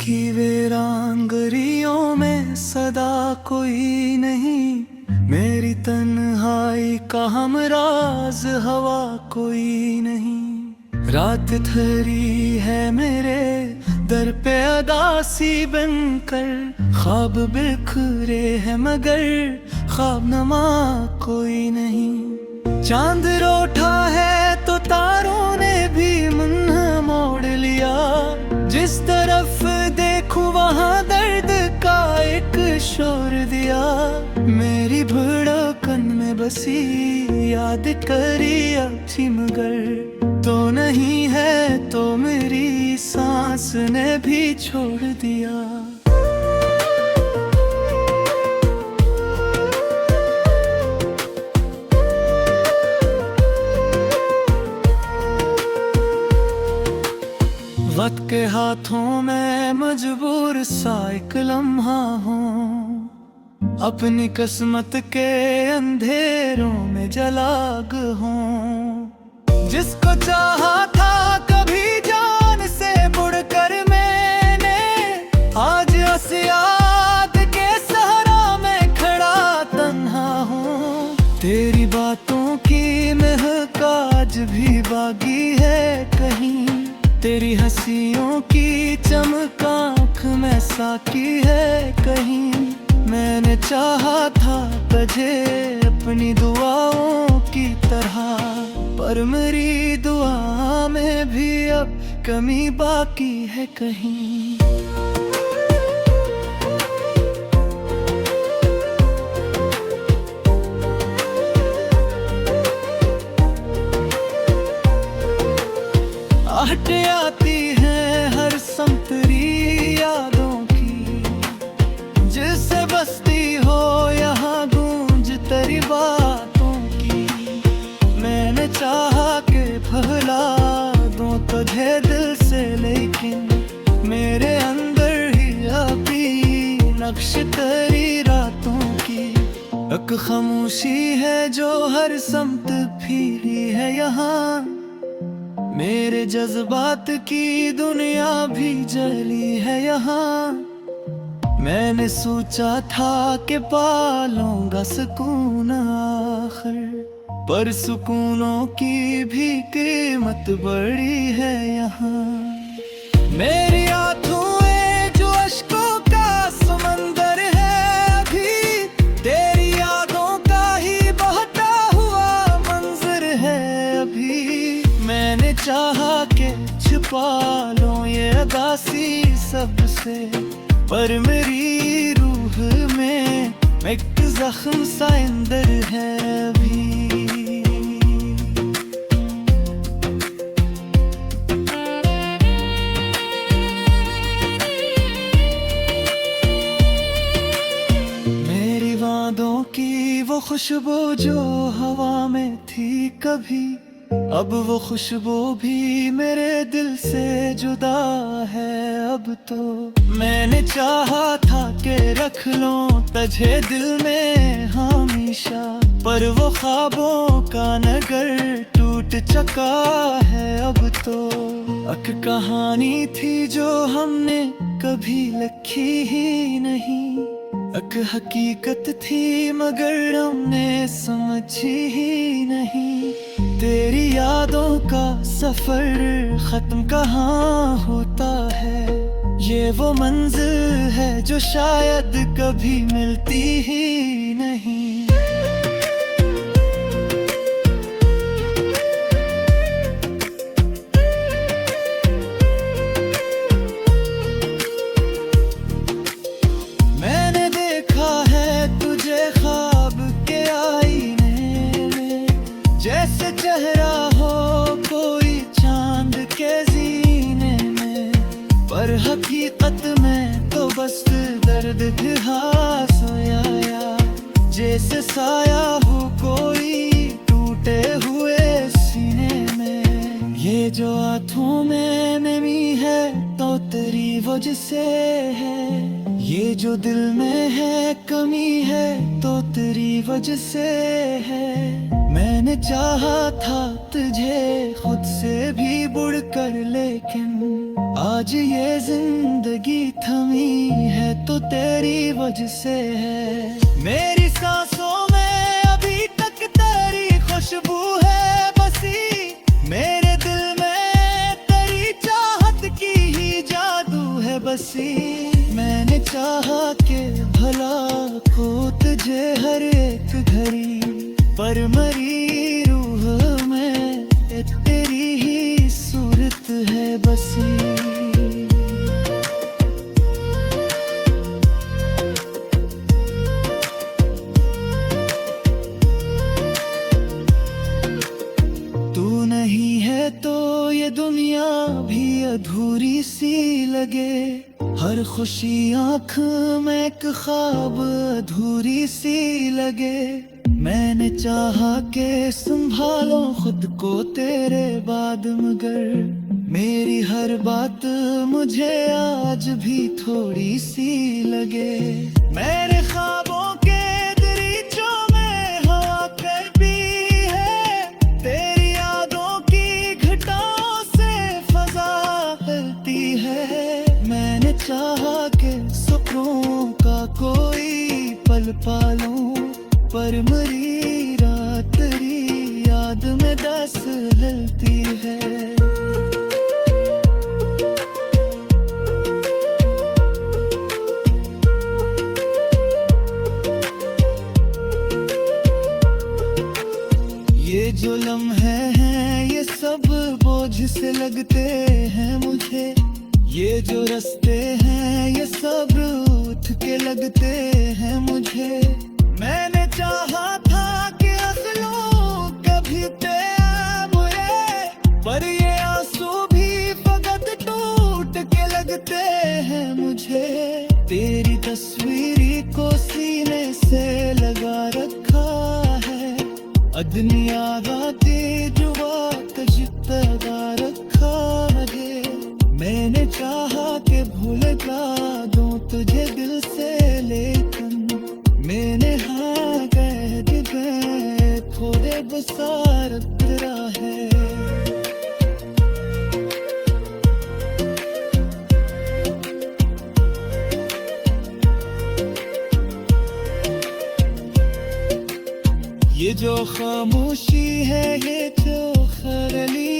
की वीरान गलियों में सदा कोई नहीं, मेरी तन्हाई का हमराज हवा कोई नहीं। रात ठहरी है मेरे दर पे अदासी बनकर, ख्वाब बिखरे हैं मगर ख्वाब नमा कोई नहीं। चांद रोठा है तो तारों ने भी मुन्ह मोड़ लिया, जिस तरफ देखूं वहां दर्द का एक शोर दिया। मेरी धड़कन में बसी याद करी अच्छी मगर तो नहीं है, तो मेरी सांस ने भी छोड़ दिया। वक्त के हाथों में मजबूर सा एक लम्हा हूँ, अपनी किस्मत के अंधेरों में जलाग हूँ। जिसको चाहा था कभी जान से बढ़कर मैंने, आज असयाद के सहारा में खड़ा तन्हा हूँ। तेरी बातों की महक आज भी बागी है कहीं, तेरी हंसियों की चमक आँख में साकी है कहीं। मैंने चाहा था तुझे अपनी दुआओं की तरह, पर मेरी दुआ में भी अब कमी बाकी है कहीं। आहट आती है हर संतरी यादों की, जिससे बसती हो यहाँ गूंज तेरी बातों की। मैंने चाहा कि भुला दूं तुझे दिल से, लेकिन मेरे अंदर ही अभी नक्श तेरी रातों की। एक खामोशी है जो हर समत फैली है यहाँ, मेरे जज्बात की दुनिया भी जली है यहाँ। मैंने सोचा था कि पालूंगा सुकून आखिर, पर सुकूनों की भी कीमत बड़ी है यहाँ। मेरी आंखें जो अश्कों का समंदर है अभी, तेरी यादों का ही बहता हुआ मंजर है अभी। मैंने चाहा कि छुपा लूं ये अदासी सबसे, पर मेरी रूह में एक जख्म सा अंदर है अभी। मेरी वादों की वो खुशबू जो हवा में थी कभी, अब वो खुशबू भी मेरे दिल से जुदा है अब तो। मैंने चाहा था कि रख लूं तुझे दिल में हमेशा, पर वो ख्वाबों का नगर टूट चुका है अब तो। एक कहानी थी जो हमने कभी लिखी ही नहीं, एक हकीकत थी मगर हमने समझी ही नहीं। तेरी यादों का सफर खत्म कहाँ होता है, ये वो मंजिल है जो शायद कभी मिलती ही नहीं। मैंने देखा है तुझे ख्वाब के आईने में, जैसे चेहरा हो कोई चांद के जीने में, पर हकीकत में तो बस दर्द था सोया, जैसे साया हो कोई टूटे हुए सीने में। ये जो आँखों में नमी है तो तेरी वजह से है, ये जो दिल में है कमी है तो तेरी वजह से है। मैंने चाहा था तुझे खुद से भी बढ़कर, लेकिन आज ये जिंदगी थमी है तो तेरी वजह से है। मेरी सांसों में अभी तक तेरी खुशबू है बसी, मेरे दिल में तेरी चाहत की ही जादू है बसी। मैंने चाहा के भला को तुझे हर एक घड़ी, पर मरी रूह में तेरी ही सूरत है बसी। तू नहीं है तो ये दुनिया भी अधूरी सी लगे, हर खुशी आँख में एक ख्वाब अधूरी सी लगे। मैंने चाहा के संभालो खुद को तेरे बाद, मगर मेरी हर बात मुझे आज भी थोड़ी सी लगे। मेरे ख्वाबों के दरीचों में हवा कभी है, तेरी यादों की घटाओं से फजा फैलती है। मैंने चाहा के सपनों का कोई पल पालूं, पर मरी रात तेरी याद में दस ललती है। ये जो लम्हे हैं ये सब बोझ से लगते हैं मुझे, ये जो रास्ते हैं ये सब उठ के लगते हैं मुझे। मैंने चाहा था कि असलों कभी मुझे, पर ये आंसू भी फकत टूट के लगते हैं मुझे। तेरी तस्वीरी को सीने से लगा रखा है, अदनी आगाते जुबा तजतगा रखा है। मैंने चाहा कि भूल दूं तुझे दिल से, लेकिन मैंने हाँ कह दिए थोड़े बसार तेरा है। ये जो खामोशी है ये जो खरली